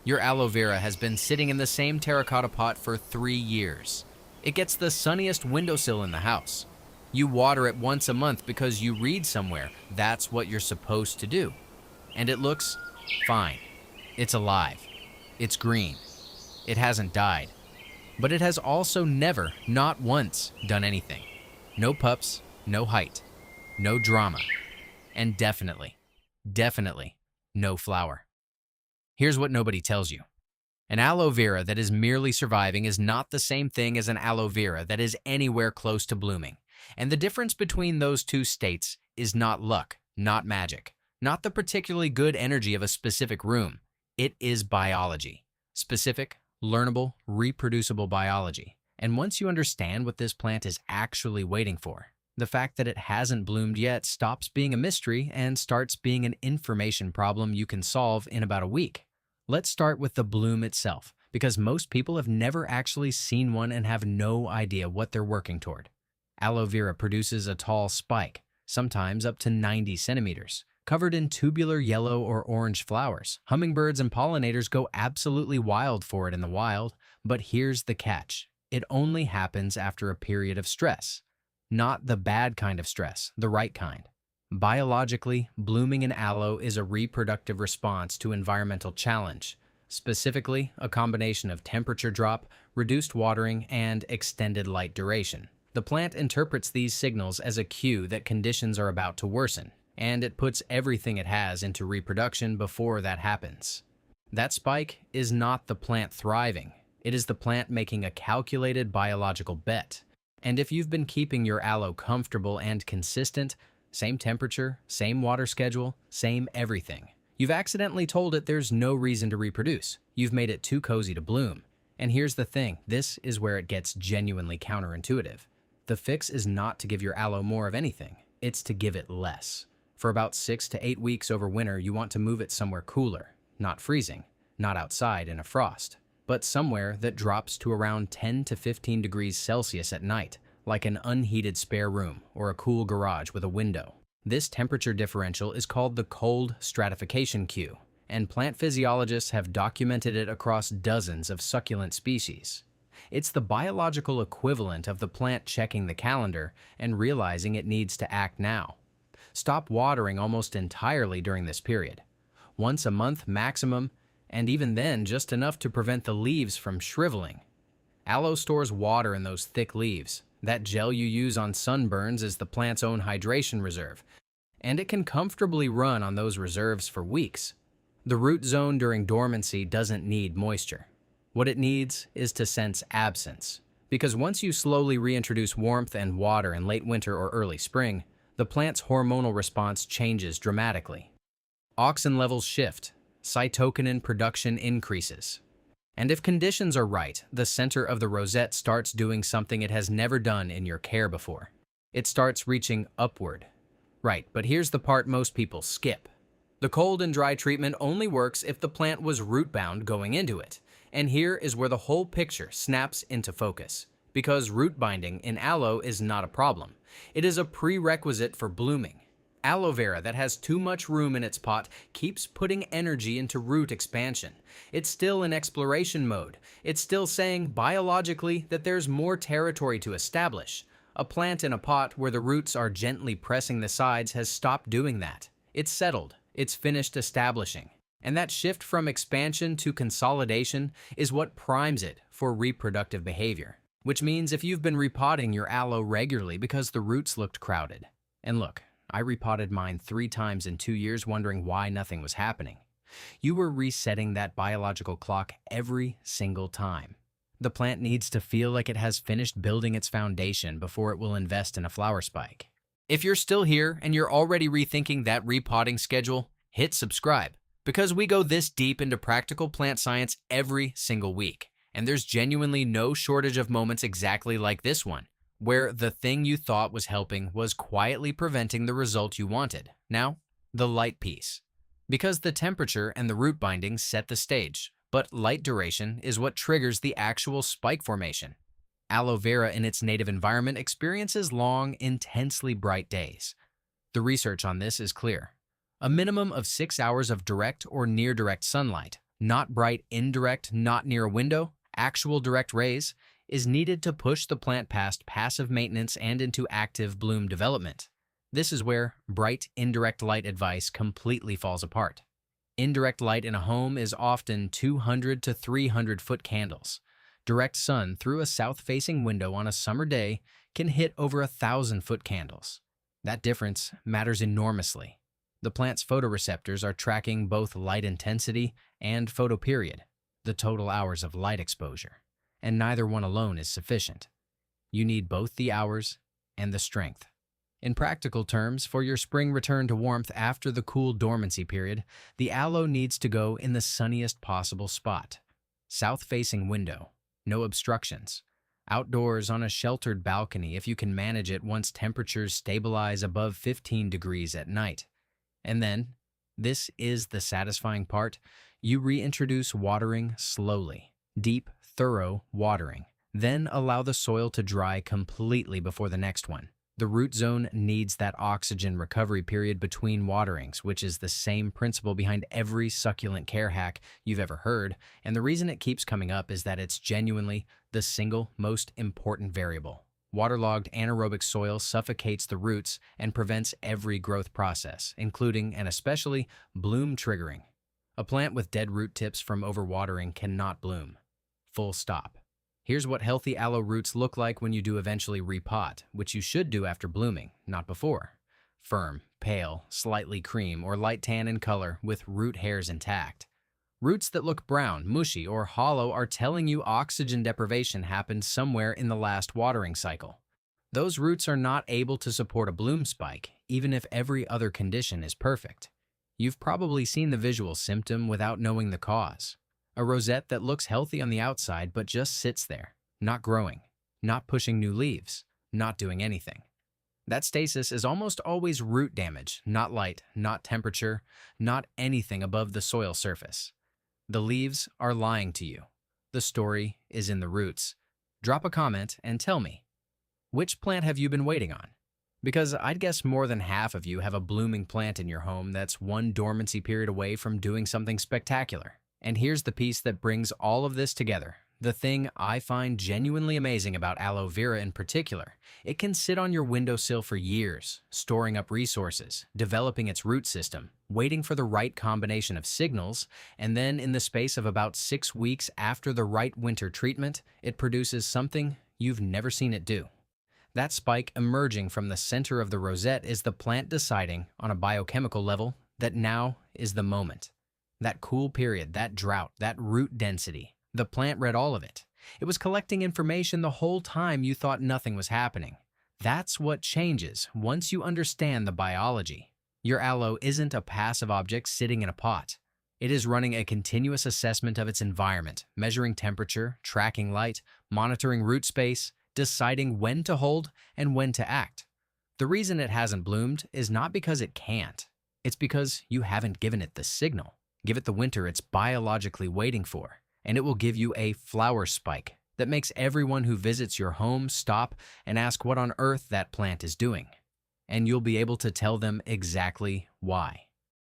Your aloe vera has been sitting in the same terracotta pot for 3 years. It gets the sunniest windowsill in the house. You water it once a month because you read somewhere that's what you're supposed to do. And it looks fine. It's alive. It's green. It hasn't died. But it has also never, not once, done anything. No pups, no height, no drama, and definitely, no flower. Here's what nobody tells you. An aloe vera that is merely surviving is not the same thing as an aloe vera that is anywhere close to blooming. And the difference between those two states is not luck, not magic, not the particularly good energy of a specific room. It is biology. Specific, learnable, reproducible biology. And once you understand what this plant is actually waiting for, the fact that it hasn't bloomed yet stops being a mystery and starts being an information problem you can solve in about a week. Let's start with the bloom itself, because most people have never actually seen one and have no idea what they're working toward. Aloe vera produces a tall spike, sometimes up to 90 centimeters, covered in tubular yellow or orange flowers. Hummingbirds and pollinators go absolutely wild for it in the wild, but here's the catch. It only happens after a period of stress. Not the bad kind of stress, the right kind. Biologically, blooming in aloe is a reproductive response to environmental challenge, specifically a combination of temperature drop, reduced watering, and extended light duration. The plant interprets these signals as a cue that conditions are about to worsen, and it puts everything it has into reproduction before that happens. That spike is not the plant thriving. It is the plant making a calculated biological bet. And if you've been keeping your aloe comfortable and consistent, same temperature, same water schedule, same everything, you've accidentally told it there's no reason to reproduce. You've made it too cozy to bloom. And here's the thing, this is where it gets genuinely counterintuitive. The fix is not to give your aloe more of anything, it's to give it less. For about 6 to 8 weeks over winter, you want to move it somewhere cooler, not freezing, not outside in a frost, but somewhere that drops to around 10 to 15 degrees Celsius at night, like an unheated spare room or a cool garage with a window. This temperature differential is called the cold stratification cue, and plant physiologists have documented it across dozens of succulent species. It's the biological equivalent of the plant checking the calendar and realizing it needs to act now. Stop watering almost entirely during this period. Once a month maximum, and even then just enough to prevent the leaves from shriveling. Aloe stores water in those thick leaves. That gel you use on sunburns is the plant's own hydration reserve, and it can comfortably run on those reserves for weeks. The root zone during dormancy doesn't need moisture. What it needs is to sense absence, because once you slowly reintroduce warmth and water in late winter or early spring, the plant's hormonal response changes dramatically. Auxin levels shift, cytokinin production increases. And if conditions are right, the center of the rosette starts doing something it has never done in your care before. It starts reaching upward. Right, but here's the part most people skip. The cold and dry treatment only works if the plant was root-bound going into it. And here is where the whole picture snaps into focus. Because root binding in aloe is not a problem. It is a prerequisite for blooming. Aloe vera that has too much room in its pot keeps putting energy into root expansion. It's still in exploration mode. It's still saying biologically that there's more territory to establish. A plant in a pot where the roots are gently pressing the sides has stopped doing that. It's settled. It's finished establishing. And that shift from expansion to consolidation is what primes it for reproductive behavior. Which means if you've been repotting your aloe regularly because the roots looked crowded. And look, I repotted mine 3 times in 2 years wondering why nothing was happening. You were resetting that biological clock every single time. The plant needs to feel like it has finished building its foundation before it will invest in a flower spike. If you're still here and you're already rethinking that repotting schedule, hit subscribe, because we go this deep into practical plant science every single week. And there's genuinely no shortage of moments exactly like this one, where the thing you thought was helping was quietly preventing the result you wanted. Now, the light piece. Because the temperature and the root binding set the stage, but light duration is what triggers the actual spike formation. Aloe vera in its native environment experiences long, intensely bright days. The research on this is clear. A minimum of 6 hours of direct or near-direct sunlight, Not bright indirect, not near a window, actual direct rays, is needed to push the plant past passive maintenance and into active bloom development. This is where bright indirect light advice completely falls apart. Indirect light in a home is often 200 to 300 foot candles. Direct sun through a south-facing window on a summer day can hit over 1,000-foot candles. That difference matters enormously. The plant's photoreceptors are tracking both light intensity and photoperiod, the total hours of light exposure, and neither one alone is sufficient. You need both the hours and the strength. In practical terms, for your spring return to warmth after the cool dormancy period, the aloe needs to go in the sunniest possible spot. South-facing window, no obstructions. Outdoors on a sheltered balcony if you can manage it once temperatures stabilize above 15 degrees at night. And then, this is the satisfying part, you reintroduce watering slowly. Deep, thorough watering. Then allow the soil to dry completely before the next one. The root zone needs that oxygen recovery period between waterings, which is the same principle behind every succulent care hack you've ever heard, and the reason it keeps coming up is that it's genuinely the single most important variable. Waterlogged anaerobic soil suffocates the roots and prevents every growth process, including and especially bloom triggering. A plant with dead root tips from overwatering cannot bloom. Full stop. Here's what healthy aloe roots look like when you do eventually repot, which you should do after blooming, not before. Firm, pale, slightly cream or light tan in color with root hairs intact. Roots that look brown, mushy, or hollow are telling you oxygen deprivation happened somewhere in the last watering cycle. Those roots are not able to support a bloom spike, even if every other condition is perfect. You've probably seen the visual symptom without knowing the cause. A rosette that looks healthy on the outside but just sits there, not growing, not pushing new leaves, not doing anything. That stasis is almost always root damage, not light, not temperature, not anything above the soil surface. The leaves are lying to you. The story is in the roots. Drop a comment and tell me, which plant have you been waiting on? Because I'd guess more than half of you have a blooming plant in your home that's one dormancy period away from doing something spectacular. And here's the piece that brings all of this together. The thing I find genuinely amazing about aloe vera in particular, it can sit on your windowsill for years, storing up resources, developing its root system, waiting for the right combination of signals, and then in the space of about 6 weeks after the right winter treatment, it produces something you've never seen it do. That spike emerging from the center of the rosette is the plant deciding, on a biochemical level, that now is the moment. That cool period, that drought, that root density. The plant read all of it. It was collecting information the whole time you thought nothing was happening. That's what changes once you understand the biology. Your aloe isn't a passive object sitting in a pot. It is running a continuous assessment of its environment, measuring temperature, tracking light, monitoring root space, deciding when to hold and when to act. The reason it hasn't bloomed is not because it can't. It's because you haven't given it the signal. Give it the winter it's biologically waiting for, and it will give you a flower spike that makes everyone who visits your home stop and ask what on earth that plant is doing. And you'll be able to tell them exactly why.